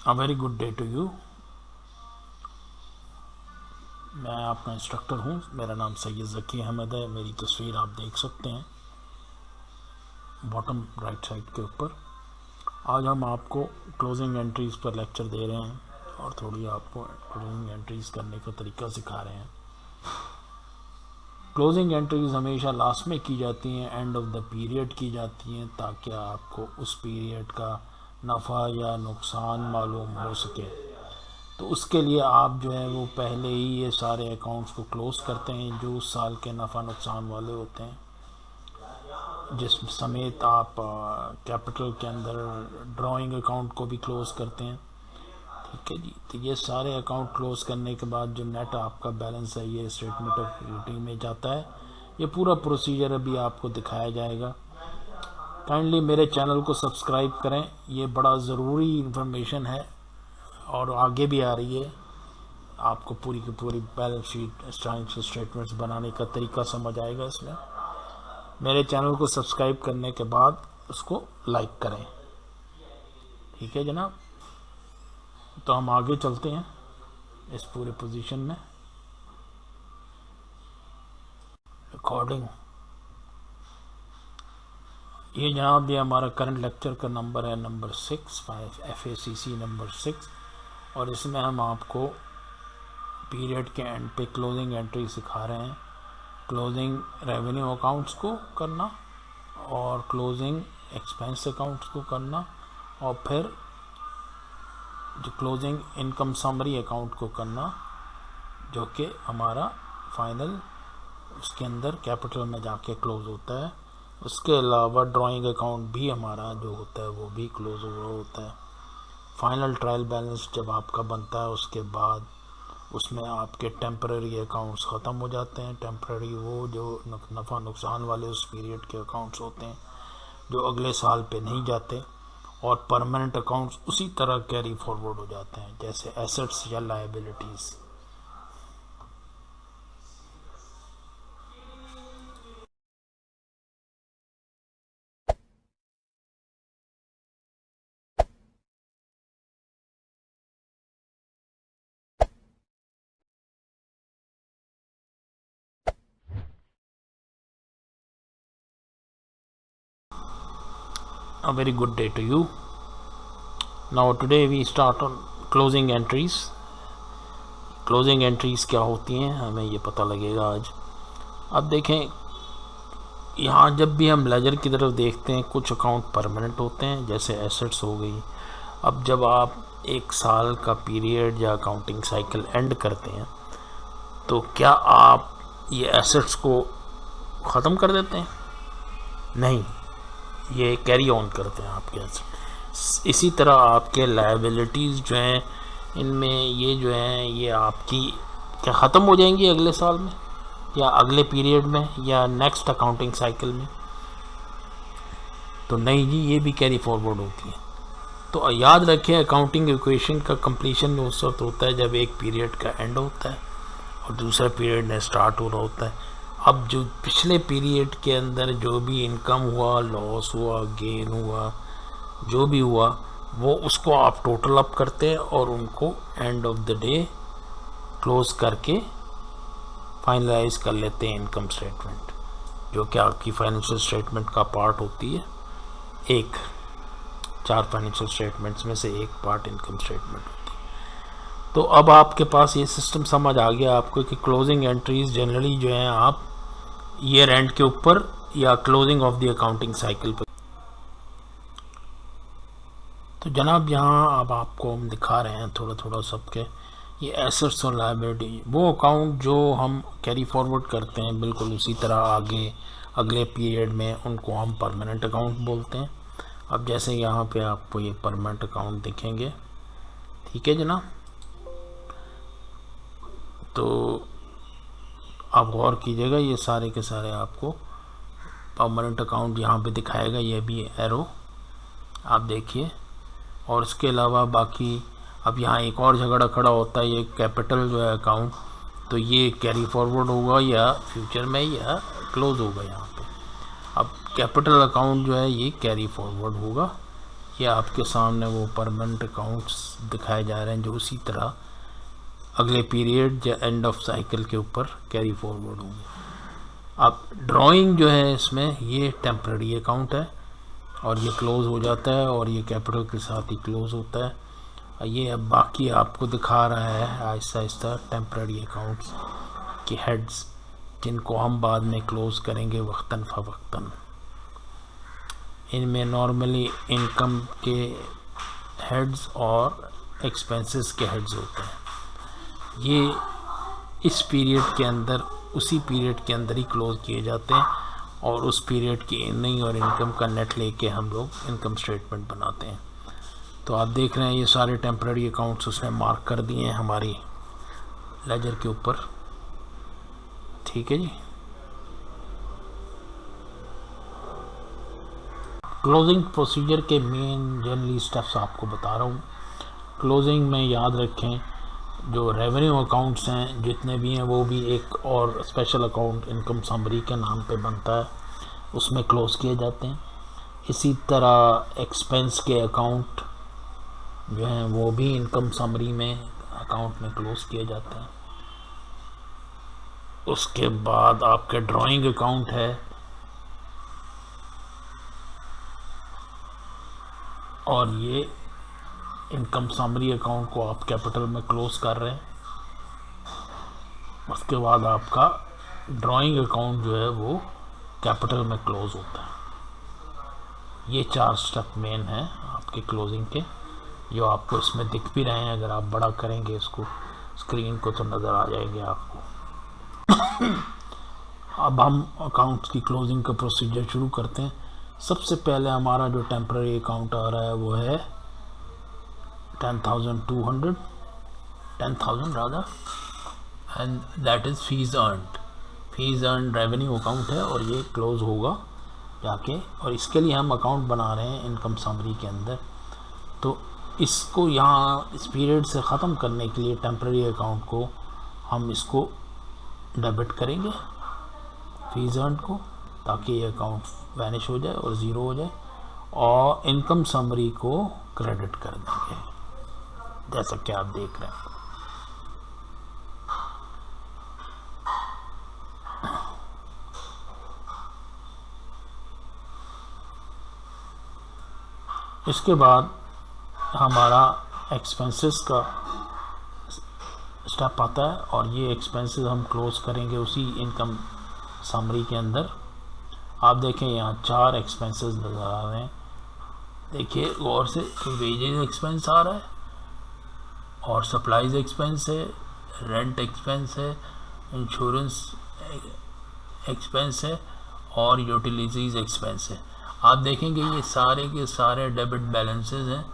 A very good day to you. मैं आपका instructor हूँ। मेरा नाम सैयद ज़की अहमद है। मेरी तस्वीर आप देख सकते हैं बॉटम राइट साइड के ऊपर। आज हम आपको क्लोजिंग एंट्रीज़ पर लेक्चर दे रहे हैं और थोड़ी आपको क्लोजिंग एंट्रीज़ करने का तरीका सिखा रहे हैं। क्लोजिंग एंट्रीज़ हमेशा लास्ट में की जाती हैं, एंड ऑफ द पीरियड की जाती हैं, ताकि आपको उस पीरियड का नफ़ा या नुकसान मालूम हो सके। तो उसके लिए आप जो है वो पहले ही ये सारे अकाउंट्स को क्लोज़ करते हैं जो उस साल के नफ़ा नुकसान वाले होते हैं, जिस समेत आप कैपिटल के अंदर ड्राइंग अकाउंट को भी क्लोज़ करते हैं। ठीक है जी। तो ये सारे अकाउंट क्लोज़ करने के बाद जो नेट आपका बैलेंस है ये स्टेटमेंट ऑफ ड्यूटी में जाता है। ये पूरा प्रोसीजर अभी आपको दिखाया जाएगा। काइंडली मेरे चैनल को सब्सक्राइब करें, ये बड़ा ज़रूरी इन्फॉर्मेशन है और आगे भी आ रही है। आपको पूरी की पूरी बैलेंस शीट फाइनेंशियल स्टेटमेंट्स बनाने का तरीका समझ आएगा इसमें। मेरे चैनल को सब्सक्राइब करने के बाद उसको लाइक करें। ठीक है जनाब। तो हम आगे चलते हैं इस पूरे पोजीशन में। रिकॉर्डिंग। ये जनाब ये हमारा करंट लेक्चर का नंबर है, नंबर 6, FACC नंबर 6, और इसमें हम आपको पीरियड के एंड पे क्लोजिंग एंट्री सिखा रहे हैं। क्लोजिंग रेवेन्यू अकाउंट्स को करना और क्लोजिंग एक्सपेंस अकाउंट्स को करना, और फिर जो क्लोजिंग इनकम समरी अकाउंट को करना, जो कि हमारा फाइनल उसके अंदर कैपिटल में जाके क्लोज होता है। उसके अलावा ड्राइंग अकाउंट भी हमारा जो होता है वो भी क्लोज हो रहा होता है। फाइनल ट्रायल बैलेंस जब आपका बनता है उसके बाद उसमें आपके टेम्पररी अकाउंट्स ख़त्म हो जाते हैं। टेम्पररी वो जो नफ़ा नुकसान वाले उस पीरियड के अकाउंट्स होते हैं जो अगले साल पे नहीं जाते, और परमानेंट अकाउंट्स उसी तरह कैरी फॉरवर्ड हो जाते हैं जैसे एसेट्स या liabilities. A very good day to you. Now today we start on closing entries. Closing entries क्या होती हैं हमें ये पता लगेगा आज। अब देखें, यहाँ जब भी हम लेजर की तरफ देखते हैं कुछ अकाउंट परमानेंट होते हैं जैसे एसेट्स हो गई। अब जब आप एक साल का पीरियड या अकाउंटिंग साइकिल एंड करते हैं तो क्या आप ये एसेट्स को ख़त्म कर देते हैं? नहीं, ये कैरी ऑन करते हैं आपके एसेट्स। इसी तरह आपके लायबिलिटीज़ जो हैं इनमें ये जो हैं ये आपकी क्या ख़त्म हो जाएंगी अगले साल में या अगले पीरियड में या नेक्स्ट अकाउंटिंग साइकिल में? तो नहीं जी, ये भी कैरी फॉरवर्ड होती है। तो याद रखें, अकाउंटिंग इक्वेशन का कंप्लीशन उस वक्त होता है जब एक पीरियड का एंड होता है और दूसरा पीरियड में स्टार्ट हो रहा होता है। अब जो पिछले पीरियड के अंदर जो भी इनकम हुआ, लॉस हुआ, गेन हुआ, जो भी हुआ वो उसको आप टोटल अप करते हैं और उनको end of the day close करके फाइनलाइज कर लेते हैं इनकम स्टेटमेंट, जो कि आपकी फाइनेंशियल स्टेटमेंट का पार्ट होती है। एक 4 फाइनेंशियल स्टेटमेंट्स में से एक पार्ट इनकम स्टेटमेंट होती है। तो अब आपके पास ये सिस्टम समझ आ गया आपको कि क्लोजिंग एंट्रीज जनरली जो है आप ईयर एंड के ऊपर या closing of the accounting cycle पर। तो जनाब यहाँ अब आपको हम दिखा रहे हैं थोड़ा थोड़ा सबके ये एसेट्स और लायबिलिटी, वो अकाउंट जो हम कैरी फॉरवर्ड करते हैं बिल्कुल उसी तरह आगे अगले पीरियड में, उनको हम परमानेंट अकाउंट बोलते हैं। अब जैसे यहाँ पे आपको ये परमानेंट अकाउंट दिखेंगे, ठीक है जनाब। तो आप गौर कीजिएगा, ये सारे के सारे आपको परमानेंट अकाउंट यहाँ पे दिखाएगा, ये भी एरो आप देखिए। और इसके अलावा बाकी अब यहाँ एक और झगड़ा खड़ा होता है, ये कैपिटल जो है अकाउंट, तो ये कैरी फॉरवर्ड होगा या फ्यूचर में या क्लोज होगा यहाँ पे। अब कैपिटल अकाउंट जो है ये कैरी फॉरवर्ड होगा, ये आपके सामने वो परमानेंट अकाउंट्स दिखाए जा रहे हैं जो उसी तरह अगले पीरियड या एंड ऑफ साइकिल के ऊपर कैरी फॉरवर्ड होंगे। अब ड्राइंग जो है इसमें ये टेम्पररी अकाउंट है और ये क्लोज़ हो जाता है और ये कैपिटल के साथ ही क्लोज़ होता है। ये अब बाकी आपको दिखा रहा है आहिस्ता आहिस्ता टेम्पररी अकाउंट्स के हेड्स, जिनको हम बाद में क्लोज़ करेंगे वक्तन फ़वक्तन। इनमें नॉर्मली इनकम के हेड्स और एक्सपेंसेस के हेड्स होते हैं। ये इस पीरियड के अंदर, उसी पीरियड के अंदर ही क्लोज़ किए जाते हैं और उस पीरियड की अर्निंग और इनकम का नेट लेके हम लोग इनकम स्टेटमेंट बनाते हैं। तो आप देख रहे हैं ये सारे टेम्पररी अकाउंट्स उसने मार्क कर दिए हैं हमारी लेजर के ऊपर। ठीक है जी। क्लोजिंग प्रोसीजर के मेन जनरली स्टेप्स आपको बता रहा हूँ। क्लोजिंग में याद रखें जो रेवेन्यू अकाउंट्स हैं जितने भी हैं वो भी एक और स्पेशल अकाउंट इनकम समरी के नाम पे बनता है, उसमें क्लोज़ किए जाते हैं। इसी तरह एक्सपेंस के अकाउंट जो हैं वो भी इनकम समरी में अकाउंट में क्लोज़ किए जाते हैं। उसके बाद आपके ड्राइंग अकाउंट है और ये इनकम समरी अकाउंट को आप कैपिटल में क्लोज़ कर रहे हैं। उसके बाद आपका ड्राइंग अकाउंट जो है वो कैपिटल में क्लोज़ होता है। ये 4 स्टेप मेन हैं आपके क्लोजिंग के, जो आपको इसमें दिख भी रहे हैं। अगर आप बड़ा करेंगे इसको स्क्रीन को तो नज़र आ जाएंगे आपको। अब हम अकाउंट्स की क्लोजिंग का प्रोसीजर शुरू करते हैं। सबसे पहले हमारा जो टेम्पररी अकाउंट आ रहा है वो है 10,000 rather, and that is fees earned revenue account है और ये क्लोज़ होगा जाके। और इसके लिए हम अकाउंट बना रहे हैं इनकम समरी के अंदर। तो इसको यहाँ इस पीरियड से ख़त्म करने के लिए टेम्पररी अकाउंट को हम इसको डेबिट करेंगे फीस अर्नड को, ताकि ये अकाउंट वैनिश हो जाए और ज़ीरो हो जाए, और इनकम समरी को क्रेडिट कर देंगे जैसा कि आप देख रहे हैं। इसके बाद हमारा एक्सपेंसेस का स्टेप आता है और ये एक्सपेंसेस हम क्लोज़ करेंगे उसी इनकम समरी के अंदर। आप देखें यहाँ 4 एक्सपेंसेस नज़र आ रहे हैं। देखिए गौर से, वेजेज एक्सपेंस आ रहा है और सप्लाईज एक्सपेंस है, रेंट एक्सपेंस है, इंश्योरेंस एक्सपेंस है और यूटिलिटीज़ एक्सपेंस है। आप देखेंगे ये सारे के सारे डेबिट बैलेंसेस हैं।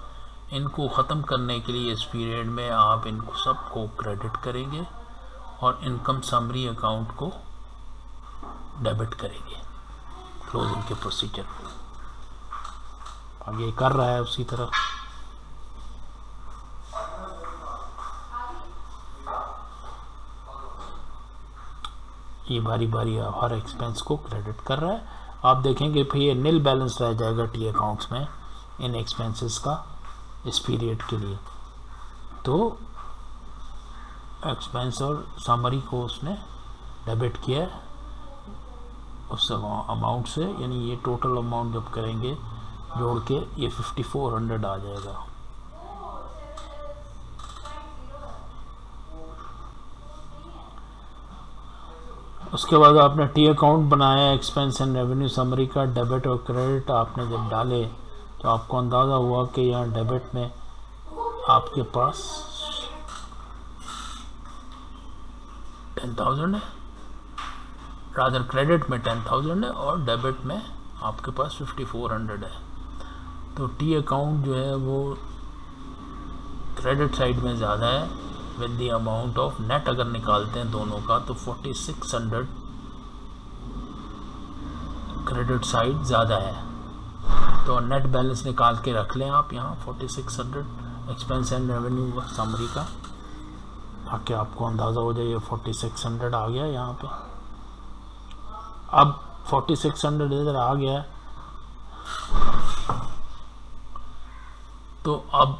इनको ख़त्म करने के लिए इस पीरियड में आप इनको सबको क्रेडिट करेंगे और इनकम समरी अकाउंट को डेबिट करेंगे क्लोजिंग के प्रोसीजर। अब ये कर रहा है उसी तरह। ये बारी बारी हर एक्सपेंस को क्रेडिट कर रहा है। आप देखेंगे फिर ये नील बैलेंस रह जाएगा टी अकाउंट्स में इन एक्सपेंसेस का इस पीरियड के लिए। तो एक्सपेंस और समरी को उसने डेबिट किया उस अमाउंट से, यानी ये टोटल अमाउंट जब करेंगे जोड़ के ये 5400 आ जाएगा। उसके बाद आपने टी अकाउंट बनाया, एक्सपेंस एंड रेवेन्यू समरी का डेबिट और क्रेडिट आपने जब डाले तो आपको अंदाज़ा हुआ कि यहाँ डेबिट में आपके पास 10,000 है, रादर क्रेडिट में 10,000 है और डेबिट में आपके पास 5400 है। तो टी अकाउंट जो है वो क्रेडिट साइड में ज़्यादा है with the amount of net. अगर निकालते हैं दोनों का तो 4600 क्रेडिट साइड ज़्यादा है। तो नेट बैलेंस निकाल के रख लें आप यहाँ 4600 एक्सपेंस एंड रेवेन्यू समरी का, ताकि आपको अंदाज़ा हो जाए ये 4600 आ गया यहाँ पे। अब 4600 इधर आ गया तो अब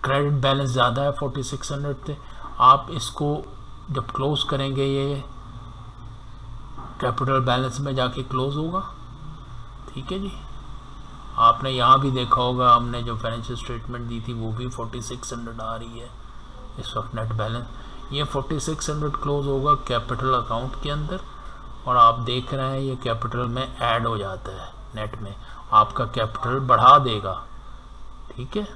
क्रेडिट बैलेंस ज़्यादा है 4600 थे। आप इसको जब क्लोज करेंगे ये कैपिटल बैलेंस में जाके क्लोज होगा। ठीक है जी, आपने यहाँ भी देखा होगा, हमने जो फाइनेंशियल स्टेटमेंट दी थी वो भी 4600 आ रही है इस वक्त नेट बैलेंस। ये 4600 क्लोज होगा कैपिटल अकाउंट के अंदर, और आप देख रहे हैं ये कैपिटल में ऐड हो जाता है, नेट में आपका कैपिटल बढ़ा देगा। ठीक है,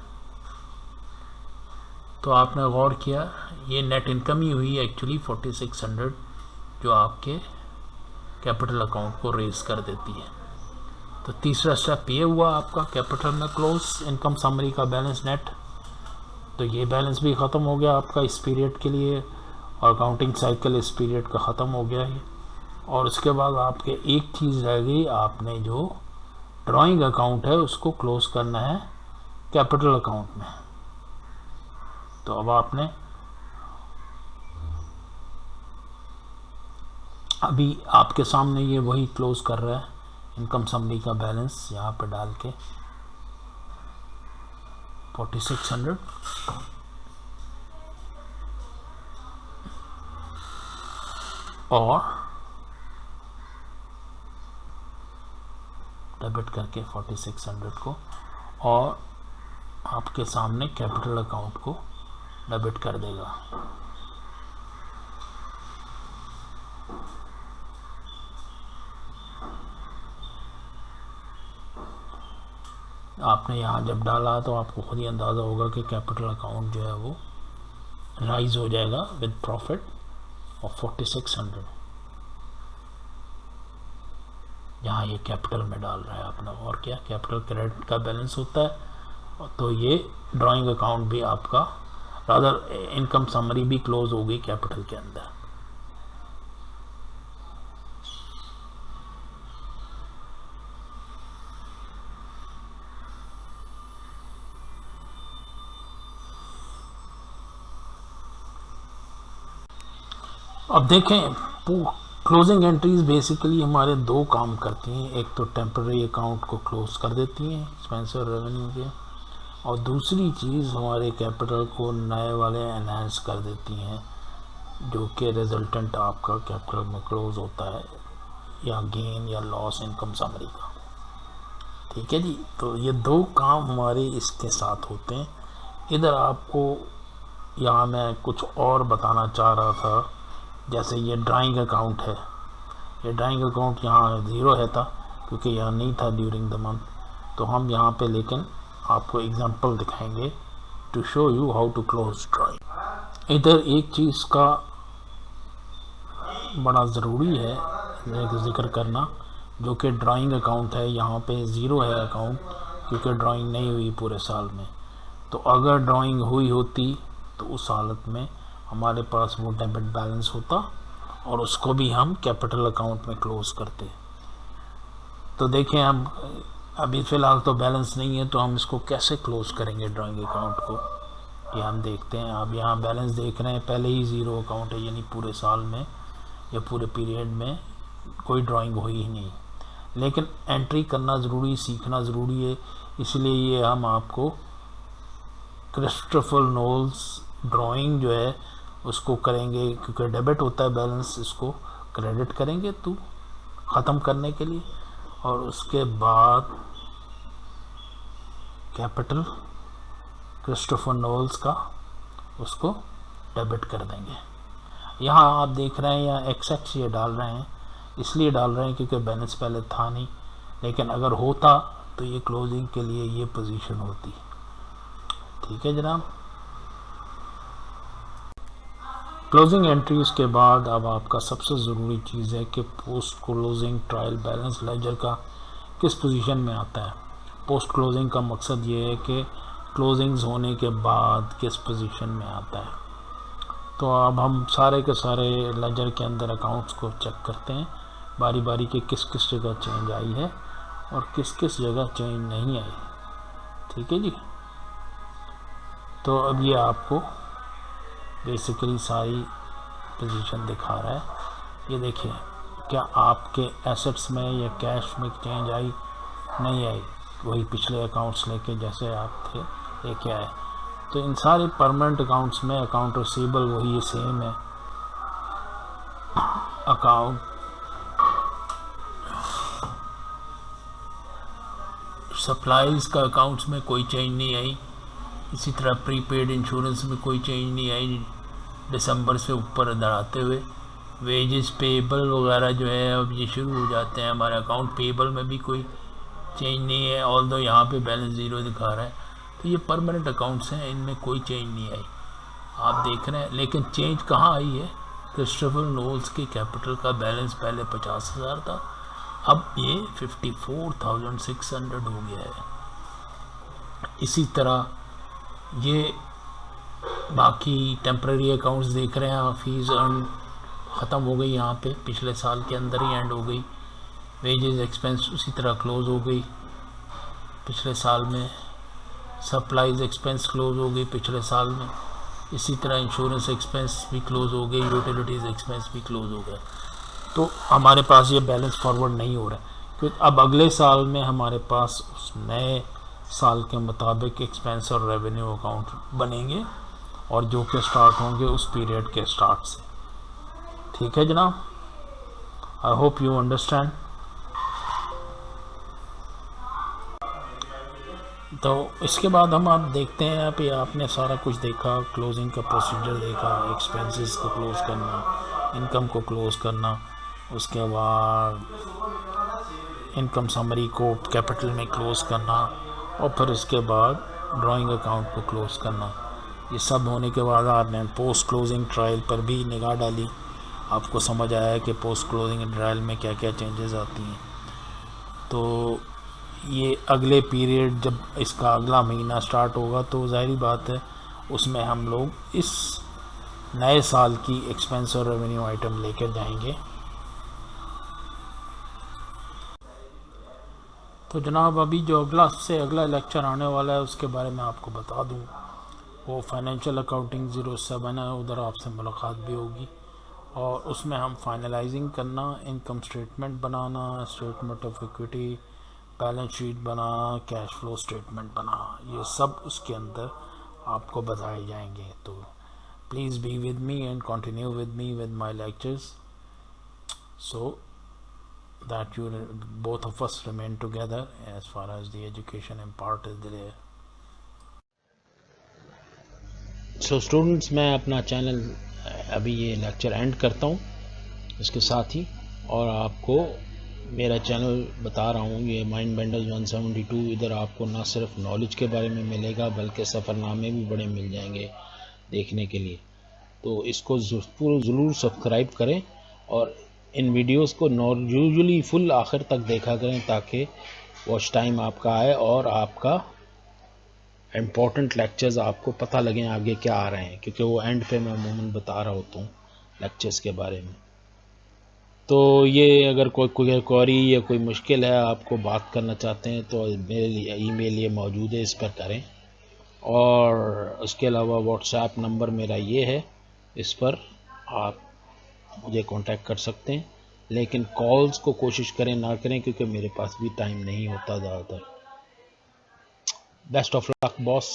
तो आपने गौर किया ये नेट इनकम ही हुई एक्चुअली 4600, जो आपके कैपिटल अकाउंट को रेज कर देती है। तो तीसरा स्टेप ये हुआ आपका कैपिटल में क्लोज इनकम समरी का बैलेंस नेट। तो ये बैलेंस भी ख़त्म हो गया आपका इस पीरियड के लिए, और अकाउंटिंग साइकिल इस पीरियड का ख़त्म हो गया है। और उसके बाद आपके एक चीज़ रह गई, आपने जो ड्राइंग अकाउंट है उसको क्लोज करना है कैपिटल अकाउंट में। तो अब आपने अभी आपके सामने ये वही क्लोज कर रहा है इनकम समरी का बैलेंस, यहाँ पे डाल के 4600 और डेबिट करके 4600 को, और आपके सामने कैपिटल अकाउंट को डेबिट कर देगा। आपने यहाँ जब डाला तो आपको खुद ही अंदाज़ा होगा कि कैपिटल अकाउंट जो है वो राइज हो जाएगा विद प्रॉफिट ऑफ 4600। यहाँ ये कैपिटल में डाल रहा है अपना, और क्या कैपिटल क्रेडिट का बैलेंस होता है। तो ये ड्राइंग अकाउंट भी आपका, रादर इनकम समरी भी क्लोज हो गई कैपिटल के अंदर। अब देखें, क्लोजिंग एंट्रीज बेसिकली हमारे दो काम करती हैं। एक तो टेम्पररी अकाउंट को क्लोज कर देती हैं एक्सपेंस और रेवेन्यू के, और दूसरी चीज़ हमारे कैपिटल को नए वाले एनहांस कर देती हैं, जो कि रिजल्टेंट आपका कैपिटल में क्लोज होता है, या गेन या लॉस इनकम समरी का। ठीक है जी, तो ये दो काम हमारे इसके साथ होते हैं। इधर आपको यहाँ मैं कुछ और बताना चाह रहा था, जैसे ये ड्राइंग अकाउंट है, ये ड्राइंग अकाउंट यहाँ ज़ीरो है था क्योंकि यहाँ नहीं था ड्यूरिंग द मंथ। तो हम यहाँ पे लेकिन आपको एग्जांपल दिखाएंगे to show you how to close drawing. इधर एक चीज़ का बड़ा ज़रूरी है जिक्र करना, जो कि ड्राइंग अकाउंट है। यहाँ पे ज़ीरो है अकाउंट क्योंकि ड्राइंग नहीं हुई पूरे साल में। तो अगर ड्राइंग हुई होती तो उस हालत में हमारे पास वो डेबिट बैलेंस होता, और उसको भी हम कैपिटल अकाउंट में क्लोज करते। तो देखें, हम अभी फ़िलहाल तो बैलेंस नहीं है, तो हम इसको कैसे क्लोज करेंगे ड्राइंग अकाउंट को, ये हम देखते हैं। आप यहाँ बैलेंस देख रहे हैं, पहले ही ज़ीरो अकाउंट है, यानी पूरे साल में या पूरे पीरियड में कोई ड्राइंग हुई ही नहीं। लेकिन एंट्री करना ज़रूरी, सीखना ज़रूरी है, इसलिए ये हम आपको क्रिस्टोफर नोल्स ड्राइंग जो है उसको करेंगे, क्योंकि डेबिट होता है बैलेंस, इसको क्रेडिट करेंगे तो ख़त्म करने के लिए, और उसके बाद कैपिटल क्रिस्टोफर नोल्स का उसको डेबिट कर देंगे। यहाँ आप देख रहे हैं यहाँ एक्स ये डाल रहे हैं, इसलिए डाल रहे हैं क्योंकि बैलेंस पहले था नहीं, लेकिन अगर होता तो ये क्लोजिंग के लिए ये पोजीशन होती। ठीक है जनाब। क्लोजिंग एंट्रीज के बाद अब आपका सबसे ज़रूरी चीज़ है कि post closing trial balance ledger का किस पोजीशन में आता है। पोस्ट क्लोजिंग का मकसद ये है कि क्लोजिंग्स होने के बाद किस पोजीशन में आता है। तो अब हम सारे के सारे लेजर के अंदर अकाउंट्स को चेक करते हैं बारी बारी के किस किस जगह चेंज आई है और किस किस जगह चेंज नहीं आई। ठीक है जी। तो अब ये आपको बेसिकली सारी पोजीशन दिखा रहा है। ये देखिए, क्या आपके एसेट्स में या कैश में चेंज आई, नहीं आई, वही पिछले अकाउंट्स लेके जैसे आप थे ये क्या है। तो इन सारे परमानेंट अकाउंट्स में अकाउंट रिसीवेबल वही सेम है, अकाउंट सप्लाईज का अकाउंट्स में कोई चेंज नहीं आई। इसी तरह प्रीपेड इंश्योरेंस में कोई चेंज नहीं आई दिसंबर से ऊपर बढ़ाते हुए। वेजेस पेबल वगैरह जो है अब ये शुरू हो जाते हैं हमारे अकाउंट पेबल में भी कोई चेंज नहीं है, ऑल्दो यहाँ पे बैलेंस ज़ीरो दिखा रहा है। तो ये परमानेंट अकाउंट्स हैं, इनमें कोई चेंज नहीं आई, आप देख रहे हैं। लेकिन चेंज कहाँ आई है, क्रिस्टोफर नोल्स के कैपिटल का बैलेंस पहले 50,000 था, अब ये 54,600 हो गया है। इसी तरह ये बाकी टेम्प्रेरी अकाउंट्स देख रहे हैं आप, फीस अर्न ख़त्म हो गई यहाँ पे, पिछले साल के अंदर ही एंड हो गई। वेजेस एक्सपेंस उसी तरह क्लोज हो गई पिछले साल में। सप्लाईज एक्सपेंस क्लोज हो गई पिछले साल में। इसी तरह इंश्योरेंस एक्सपेंस भी क्लोज हो गई, यूटिलिटीज़ एक्सपेंस भी क्लोज हो गया। तो हमारे पास ये बैलेंस फॉरवर्ड नहीं हो रहा है, क्योंकि अब अगले साल में हमारे पास उस नए साल के मुताबिक एक्सपेंस और रेवेन्यू अकाउंट बनेंगे, और जो कि स्टार्ट होंगे उस पीरियड के स्टार्ट से। ठीक है जनाब, आई होप यू अंडरस्टैंड। तो इसके बाद हम आप देखते हैं, यहाँ पे आपने सारा कुछ देखा, क्लोजिंग का प्रोसीजर देखा, एक्सपेंसेस को क्लोज करना, इनकम को क्लोज करना, उसके बाद इनकम समरी को कैपिटल में क्लोज करना, और फिर उसके बाद ड्राइंग अकाउंट को क्लोज करना। ये सब होने के बाद आपने पोस्ट क्लोजिंग ट्रायल पर भी निगाह डाली, आपको समझ आया कि पोस्ट क्लोजिंग ट्रायल में क्या क्या चेंजेस आती हैं। तो ये अगले पीरियड जब इसका अगला महीना स्टार्ट होगा तो ज़ाहिर बात है उसमें हम लोग इस नए साल की एक्सपेंस और रेवेन्यू आइटम लेकर जाएंगे। तो जनाब अभी जो अगला लेक्चर आने वाला है उसके बारे में आपको बता दूं, वो फाइनेंशियल अकाउंटिंग 07 है, उधर आपसे मुलाकात भी होगी, और उसमें हम फाइनलाइजिंग करना, इनकम स्टेटमेंट बनाना, statement of equity, balance sheet बनाना, कैश फ्लो स्टेटमेंट बनाना, ये सब उसके अंदर आपको बताए जाएंगे। तो please be with me and continue with me with my lectures, so that you both of us remain together as far as the education and part is there. So students, मैं अपना चैनल अभी ये lecture and करता हूँ इसके साथ ही, और आपको मेरा चैनल बता रहा हूँ, ये माइंड बेंडर्स 172, इधर आपको ना सिर्फ नॉलेज के बारे में मिलेगा बल्कि सफ़रनामे भी बड़े मिल जाएंगे देखने के लिए। तो इसको ज़रूर सब्सक्राइब करें, और इन वीडियोस को यूजुअली फुल आखिर तक देखा करें ताकि वॉच टाइम आपका आए और आपका इम्पोर्टेंट लेक्चर्स आपको पता लगें आगे क्या आ रहे हैं, क्योंकि वो एंड पे मैं अमूमन बता रहा होता हूँ लेक्चर्स के बारे में। तो ये अगर कोई क्वेरी या कोई मुश्किल है, आपको बात करना चाहते हैं, तो मेरे ईमेल ये मौजूद है, इस पर करें। और उसके अलावा व्हाट्सएप नंबर मेरा ये है, इस पर आप मुझे कांटेक्ट कर सकते हैं, लेकिन कॉल्स को कोशिश करें ना करें, क्योंकि मेरे पास भी टाइम नहीं होता ज़्यादातर। Best of luck boss.